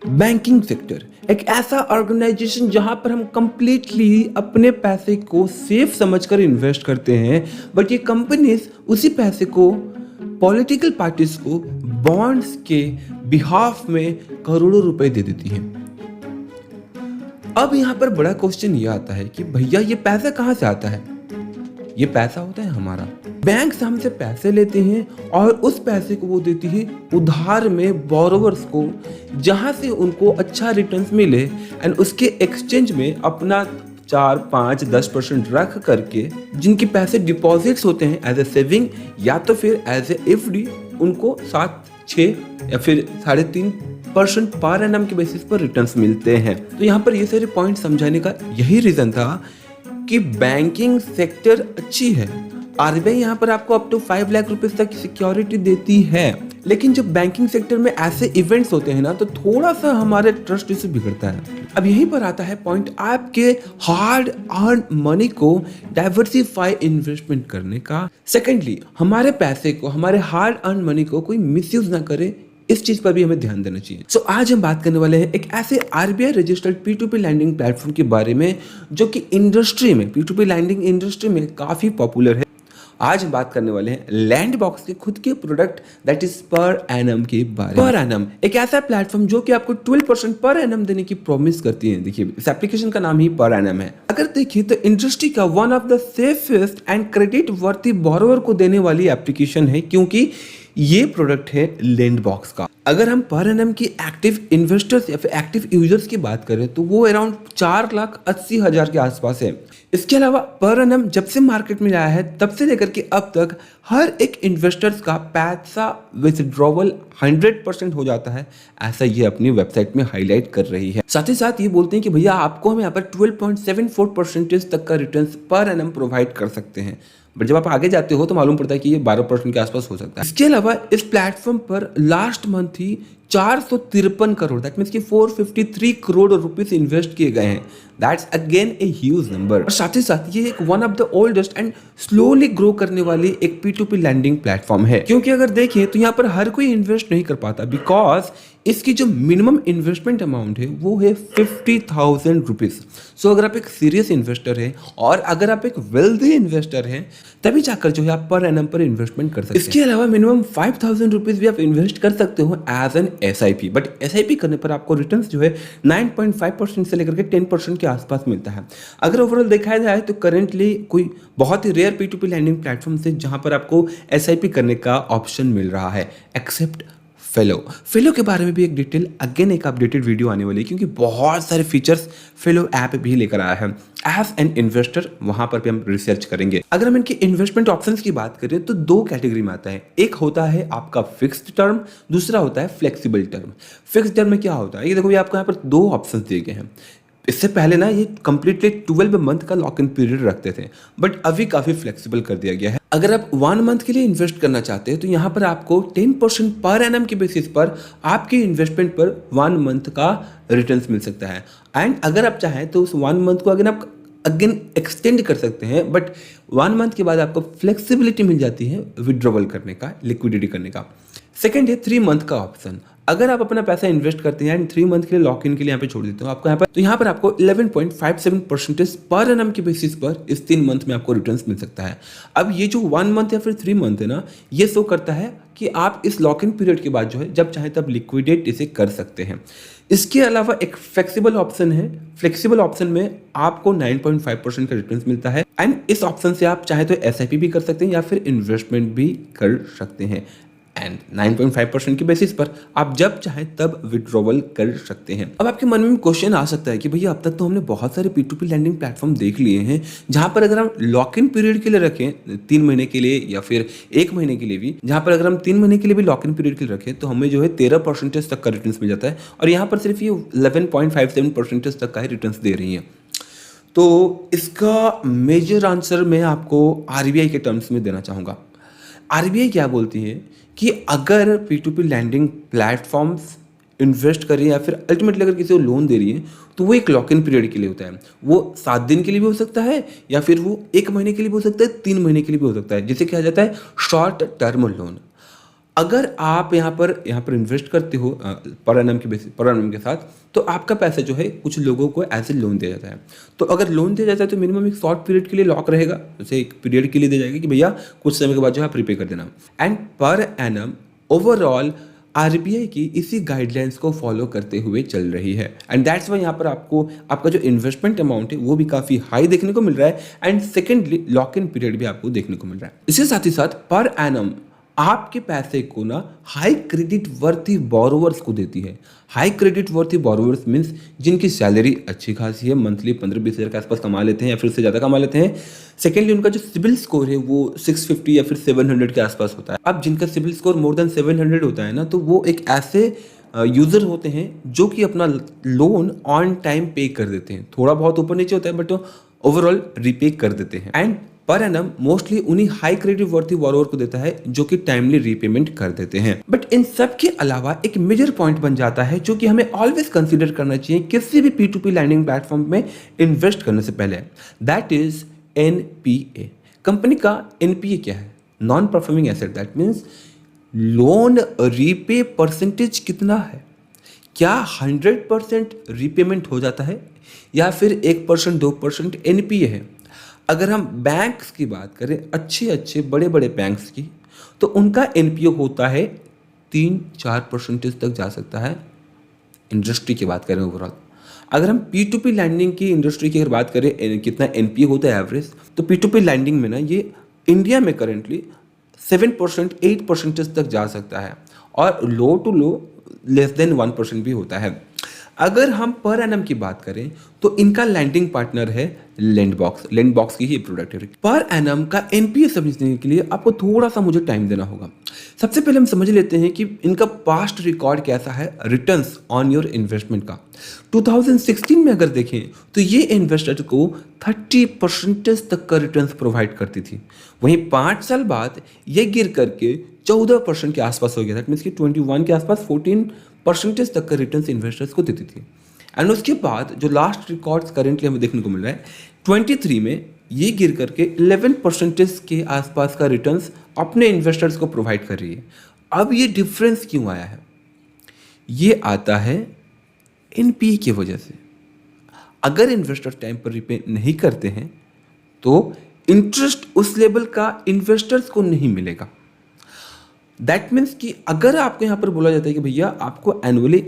Banking sector एक ऐसा organisation जहां पर हम कंप्लीटली अपने पैसे को सेफ समझकर इन्वेस्ट करते हैं, बट ये कंपनीज उसी पैसे को पॉलिटिकल पार्टीज को बॉन्ड्स के बिहाफ में करोड़ों रुपए दे देती हैं। अब यहाँ पर बड़ा क्वेश्चन ये आता है कि भैया ये पैसा कहाँ से आता है? ये पैसा होता है हमारा। बैंक से हमसे पैसे लेते हैं और उस पैसे को वो देती है उधार में बोरोवर्स को, जहां से उनको अच्छा रिटर्न्स मिले एंड उसके एक्सचेंज में अपना 4, 5, 10% रख करके जिनके पैसे डिपॉजिट्स होते हैं एज ए सेविंग या तो फिर एज ए एफडी, उनको 7, 6 या फिर 3.5% पर एनम के बेसिस पर रिटर्न्स मिलते हैं। तो यहाँ पर ये सारे पॉइंट समझाने का यही रीजन था कि बैंकिंग सेक्टर अच्छी है। आरबीआई यहाँ पर आपको अप टू 5 लाख रुपए तक सिक्योरिटी देती है, लेकिन जब बैंकिंग सेक्टर में ऐसे इवेंट्स होते हैं ना, तो थोड़ा सा हमारे ट्रस्ट इससे बिगड़ता है। अब यहीं पर आता है पॉइंट, आपके हार्ड अर्न मनी को डाइवर्सिफाई इन्वेस्टमेंट करने का। सेकेंडली, हमारे पैसे को, हमारे हार्ड अर्न मनी को कोई मिसयूज ना करे, इस चीज पर भी हमें ध्यान देना चाहिए। सो आज हम बात करने वाले हैं एक ऐसे RBI registered P2P lending platform के बारे में जो कि इंडस्ट्री में, P2P लैंडिंग इंडस्ट्री में काफी पॉपुलर है। आज हम बात करने वाले हैं लैंडबॉक्स के खुद के product that is per annum के बारे में। पर एनम एक ऐसा प्लेटफॉर्म जो कि आपको 12% पर एनम देने की प्रॉमिस करती है। देखिए, इस एप्लीकेशन का नाम ही पर एनम है। अगर देखिए तो इंडस्ट्री का one of the safest and credit worthy borrower को देने वाली एप्लीकेशन है, क्योंकि ये प्रोडक्ट है लैंडबॉक्स का। अगर हम पर एनम की एक्टिव इन्वेस्टर्स या फिर एक्टिव यूजर्स की बात करें तो वो अराउंड 4,80,000 के आसपास है। इसके अलावा पर एनम जब से मार्केट में आया है तब से लेकर के अब तक हर एक इन्वेस्टर्स का पैसा विथड्रॉवल 100% हो जाता है, ऐसा ये अपनी वेबसाइट में हाईलाइट कर रही है। साथ ही साथ ये बोलते हैं कि भैया आपको हम यहाँ पर 12.74% तक का रिटर्न पर एनम प्रोवाइड कर सकते हैं, बट जब आप आगे जाते हो तो मालूम पड़ता है कि ये 12% के आसपास हो सकता है। इसके अलावा इस प्लेटफॉर्म पर last month he 453 crore, that means कि 453 करोड़ रुपीस इन्वेस्ट किए गए हैं। That's again a huge number. साथ ही साथ ये एक one of the oldest and slowly grow करने वाली एक P2P लैंडिंग प्लेटफॉर्म है, क्योंकि अगर देखें तो यहाँ पर हर कोई इन्वेस्ट नहीं कर पाता, बिकॉज इसकी जो मिनिमम इन्वेस्टमेंट अमाउंट है वो है 50,000 रुपीज। सो अगर आप एक सीरियस इन्वेस्टर हैं और अगर आप एक वेल्दी इन्वेस्टर हैं तभी जाकर जो है आप पर एनम पर इन्वेस्टमेंट कर सकते हैं। इसके अलावा मिनिमम 5,000 रुपीज भी आप इन्वेस्ट कर सकते हो as an SIP, but SIP करने पर आपको रिटर्न्स जो है 9.5% से लेकर के 10% के आसपास मिलता है। अगर ओवरऑल देखा जाए तो करेंटली कोई बहुत ही रेयर P2P लैंडिंग प्लेटफॉर्म से जहां पर आपको SIP करने का ऑप्शन मिल रहा है, एक्सेप्ट फेलो के बारे में भी एक डिटेल अगेन एक अपडेटेड वीडियो आने वाली है, क्योंकि बहुत सारे फीचर्स फेलो ऐप भी लेकर आया है। एज एन इन्वेस्टर वहां पर भी हम रिसर्च करेंगे। अगर हम इनके इन्वेस्टमेंट ऑप्शंस की बात करें तो 2 कैटेगरी में आता है। एक होता है आपका फिक्स्ड टर्म, दूसरा होता है फ्लेक्सिबल टर्म। फिक्स्ड टर्म में क्या होता है, ये देखो, ये आपको यहाँ पर 2 ऑप्शंस दिए गए हैं। इससे पहले ना ये कंप्लीटली 12 मंथ का लॉक इन पीरियड रखते थे, बट अभी काफी फ्लेक्सिबल कर दिया गया है। अगर आप 1 मंथ के लिए इन्वेस्ट करना चाहते हैं तो यहाँ पर आपको 10% पर एनम के बेसिस पर आपके इन्वेस्टमेंट पर 1 मंथ का रिटर्न्स मिल सकता है। एंड अगर आप चाहें तो उस 1 मंथ को अगेन एक्सटेंड कर सकते हैं, बट 1 मंथ के बाद आपको फ्लेक्सिबिलिटी मिल जाती है विड्रॉवल करने का, लिक्विडिटी करने का। सेकेंड है 3 मंथ का ऑप्शन। अगर आप अपना पैसा इन्वेस्ट करते हैं एंड 3 मंथ के लिए लॉक इन के लिए यहाँ पे छोड़ देते हो आपको यहाँ पर आपको 11.57% पर एनम के बेसिस पर इस 3 मंथ में आपको रिटर्न्स मिल सकता है। अब ये जो 1 मंथ या फिर 3 मंथ है ना, ये शो करता है कि आप इस लॉक इन पीरियड के बाद जो है जब चाहे तब लिक्विडेट इसे कर सकते हैं। इसके अलावा एक फ्लेक्सिबल ऑप्शन है। फ्लेक्सिबल ऑप्शन में आपको 9.5% का रिटर्न्स मिलता है एंड इस ऑप्शन से आप चाहे तो SIP भी कर सकते हैं या फिर इन्वेस्टमेंट भी कर सकते हैं। एंड 9.5% के बेसिस पर आप जब चाहें तब विड्रॉवल कर सकते हैं। अब आपके मन में क्वेश्चन आ सकता है कि भैया अब तक तो हमने बहुत सारे P2P लैंडिंग प्लेटफॉर्म देख लिए हैं जहां पर अगर हम लॉक इन पीरियड के लिए रखें 3 महीने के लिए या फिर 1 महीने के लिए भी, जहां पर अगर हम 3 महीने के लिए भी लॉक इन पीरियड के लिए रखें तो हमें जो है 13% तक का रिटर्न मिल जाता है, और यहाँ पर सिर्फ ये 11.57% तक का ही रिटर्न दे रही है। तो इसका मेजर आंसर मैं आपको RBI के टर्म्स में देना चाहूँगा। RBI क्या बोलती है कि अगर P2P लैंडिंग प्लेटफॉर्म्स इन्वेस्ट कर रही है या फिर अल्टीमेटली अगर किसी को लोन दे रही है तो वो एक लॉक इन पीरियड के लिए होता है। वो 7 दिन के लिए भी हो सकता है या फिर वो 1 महीने के लिए भी हो सकता है, 3 महीने के लिए भी हो सकता है, जिसे कहा जाता है शॉर्ट टर्म लोन। अगर आप यहाँ पर इन्वेस्ट करते हो पर एनम के साथ, तो आपका पैसा जो है कुछ लोगों को एज ए लोन दिया जाता है। तो अगर लोन दिया जाता है तो मिनिमम एक शॉर्ट पीरियड के लिए लॉक रहेगा, जैसे एक पीरियड के लिए दिया जाएगा कि भैया कुछ समय के बाद जो है आप प्रीपे कर देना। And per annum overall RBI की इसी गाइडलाइंस को फॉलो करते हुए चल रही है। एंड दैट्स वाई यहाँ पर आपको आपका जो इन्वेस्टमेंट अमाउंट है वो भी काफ़ी हाई देखने को मिल रहा है। And secondly lock in period भी आपको देखने को मिल रहा है। इसके साथ ही साथ पर एनम आपके पैसे को ना हाई क्रेडिट वर्थी बोरोवर्स को देती है। High credit worthy borrowers means जिनकी सैलरी अच्छी खासी है, मंथली 15-20 हज़ार के आसपास कमा लेते हैं या फिर उससे ज़्यादा कमा लेते हैं। सेकेंडली उनका जो सिबिल स्कोर है वो 650 या फिर 700 के आसपास होता है। अब जिनका सिबिल स्कोर मोर देन 700 होता है ना, तो वो एक ऐसे यूज़र होते हैं जो कि अपना लोन ऑन टाइम पे कर देते हैं। थोड़ा बहुत ऊपर नीचे होता है बट ओवरऑल रीपे कर देते हैं। एंड पर एनम मोस्टली उन्हीं हाई क्रेडिट वर्थी बोरोवर को देता है जो कि टाइमली रीपेमेंट कर देते हैं। बट इन सब के अलावा एक मेजर पॉइंट बन जाता है जो कि हमें ऑलवेज कंसीडर करना चाहिए किसी भी P2P लैंडिंग प्लेटफॉर्म में इन्वेस्ट करने से पहले, दैट इज NPA। कंपनी का NPA क्या है? Non performing asset. That means loan repay percentage कितना है। क्या 100% रीपेमेंट हो जाता है या फिर 1% 2% NPA है। अगर हम बैंक्स की बात करें, अच्छे बड़े बैंक्स की, तो उनका NPA होता है 3-4% तक जा सकता है। इंडस्ट्री की बात करें ओवरऑल, अगर हम P2P लैंडिंग की इंडस्ट्री की अगर बात करें कितना NPA होता है एवरेज, तो P2P लैंडिंग में ना ये इंडिया में करेंटली 7% 8% तक जा सकता है और लो टू लो लेस देन 1% भी होता है। अगर हम पर एनम की बात करें तो इनका लैंडिंग पार्टनर है लैंडबॉक्स की ही प्रोडक्ट है। पर एनम का NPA समझने के लिए आपको थोड़ा सा मुझे टाइम देना होगा। सबसे पहले हम समझ लेते हैं कि इनका पास्ट रिकॉर्ड कैसा है रिटर्न्स ऑन योर इन्वेस्टमेंट का। 2016 में अगर देखें तो ये इन्वेस्टर को 30% तक का रिटर्न्स प्रोवाइड करती थी। वहीं 5 साल बाद ये गिर करके 14% के आसपास हो गया। दैट मीन्स कि 21 के आसपास 14% तक का रिटर्न्स इन्वेस्टर्स को देती थी। एंड उसके बाद जो लास्ट रिकॉर्ड्स करेंटली हमें देखने को मिल रहा है 23 में ये गिर करके 11% के आसपास का रिटर्न्स अपने इन्वेस्टर्स को प्रोवाइड कर रही है। अब ये डिफरेंस क्यों आया है? ये आता है NPA की वजह से। अगर इन्वेस्टर टाइम पर रिपे नहीं करते हैं तो इंटरेस्ट उस लेवल का इन्वेस्टर्स को नहीं मिलेगा। दैट मीन्स कि अगर आपको यहाँ पर बोला जाता है कि भैया आपको एनुअली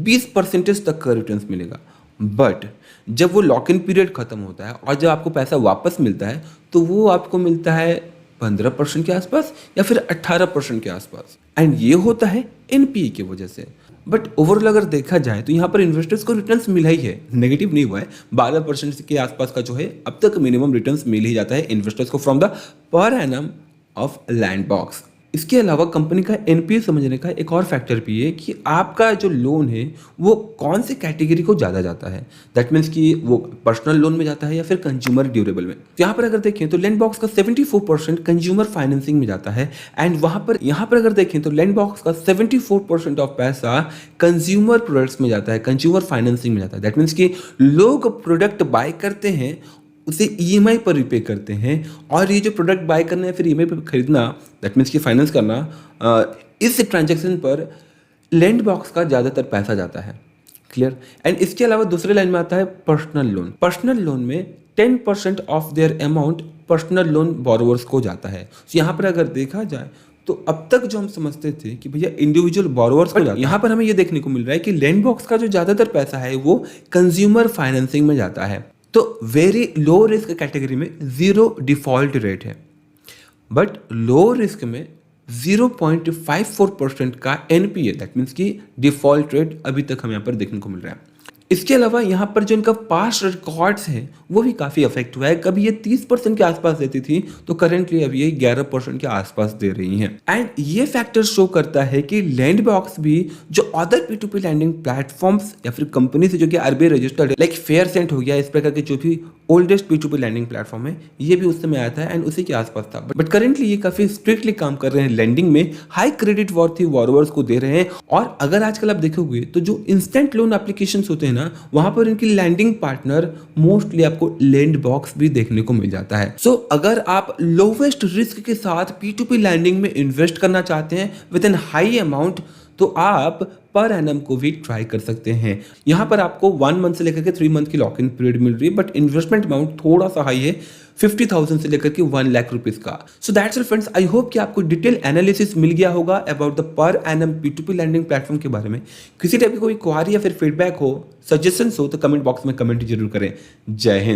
20% तक का रिटर्न्स मिलेगा, बट जब वो लॉक इन पीरियड खत्म होता है और जब आपको पैसा वापस मिलता है तो वो आपको मिलता है 15% के आसपास या फिर 18% के आसपास। एंड ये होता है NPA की वजह से। बट ओवरऑल अगर देखा जाए तो यहाँ पर इन्वेस्टर्स को रिटर्न्स मिला ही है, नेगेटिव नहीं हुआ है। 12% के आसपास का जो है अब तक मिनिमम रिटर्न्स मिल ही जाता है इन्वेस्टर्स को फ्रॉम द पर एनम ऑफ लैंडबॉक्स। इसके अलावा कंपनी का NPA समझने का एक और फैक्टर भी है कि आपका जो लोन है वो कौन से कैटेगरी को ज़्यादा जाता है। दैट मीन्स कि वो पर्सनल लोन में जाता है या फिर कंज्यूमर ड्यूरेबल में। तो यहाँ पर अगर देखें तो लैंडबॉक्स का 74% कंज्यूमर फाइनेंसिंग में जाता है। एंड यहाँ पर अगर देखें तो लैंडबॉक्स का 74% ऑफ पैसा कंज्यूमर प्रोडक्ट्स में जाता है, कंज्यूमर फाइनेंसिंग में जाता है। दैट मीन्स कि लोग प्रोडक्ट बाय करते हैं, उसे EMI पर रिपे करते हैं और ये जो प्रोडक्ट बाय करना है फिर EMI पर खरीदना, दैट मीन्स कि फाइनेंस करना, इस ट्रांजैक्शन पर लैंडबॉक्स का ज़्यादातर पैसा जाता है। क्लियर? एंड इसके अलावा दूसरे लाइन में आता है पर्सनल लोन। पर्सनल लोन में 10% of their amount personal loan borrowers को जाता है। तो यहाँ पर अगर देखा जाए तो अब तक जो हम समझते थे कि भैया इंडिविजुअल बोरोवर्स को जाता है, यहाँ पर हमें ये देखने को मिल रहा है कि लैंडबॉक्स का जो ज़्यादातर पैसा है वो कंज्यूमर फाइनेंसिंग में जाता है। तो वेरी लो रिस्क कैटेगरी में 0 डिफॉल्ट रेट है, बट लो रिस्क में 0.54% का NPA, दैट मीन्स कि डिफॉल्ट रेट अभी तक हमें यहाँ पर देखने को मिल रहा है। इसके अलावा यहाँ पर जो इनका पास्ट रिकॉर्ड्स हैं वो भी काफ़ी अफेक्ट हुआ है। कभी ये 30% के आसपास देती थी तो करेंटली अब ये 11% के आसपास दे रही हैं। एंड ये फैक्टर शो करता है कि लैंडबॉक्स भी जो अदर P2P लैंडिंग प्लेटफॉर्म्स या फिर कंपनी से जो कि RBI रजिस्टर्ड है, लाइक फेयरसेंट हो गया, इस प्रकार के जो भी ओल्डेस्ट P2P लैंडिंग प्लेटफॉर्म है, ये भी उस समय आया था एंड उसी के आसपास था। बट करेंटली ये काफ़ी स्ट्रिक्टली काम कर रहे हैं लैंडिंग में, हाई क्रेडिट वर्थी बोरोवर्स को दे रहे हैं। और अगर आजकल आप देखोगे तो जो इंस्टेंट लोन एप्लीकेशंस होते हैं ना, वहां पर इनकी लैंडिंग पार्टनर मोस्टली आपको लैंड बॉक्स भी देखने को मिल जाता है। सो अगर आप लोवेस्ट रिस्क के साथ P2P लैंडिंग में इन्वेस्ट करना चाहते हैं विद एन हाई अमाउंट, तो आप पर एनम को भी ट्राई कर सकते हैं। यहाँ पर आपको 1 मंथ से लेकर के 3 मंथ की लॉक इन पीरियड मिल रही है, बट इन्वेस्टमेंट अमाउंट थोड़ा सा हाई है, 50,000 से लेकर के 1 लाख रुपीज का। So that's it friends, I hope कि आपको डिटेल एनालिसिस मिल गया होगा अबाउट द पर एनम P2P लैंडिंग प्लेटफॉर्म के बारे में। किसी टाइप की कोई क्वारी या फिर फीडबैक हो, सजेशंस हो, तो कमेंट बॉक्स में कमेंट जरूर करें। जय हिंद।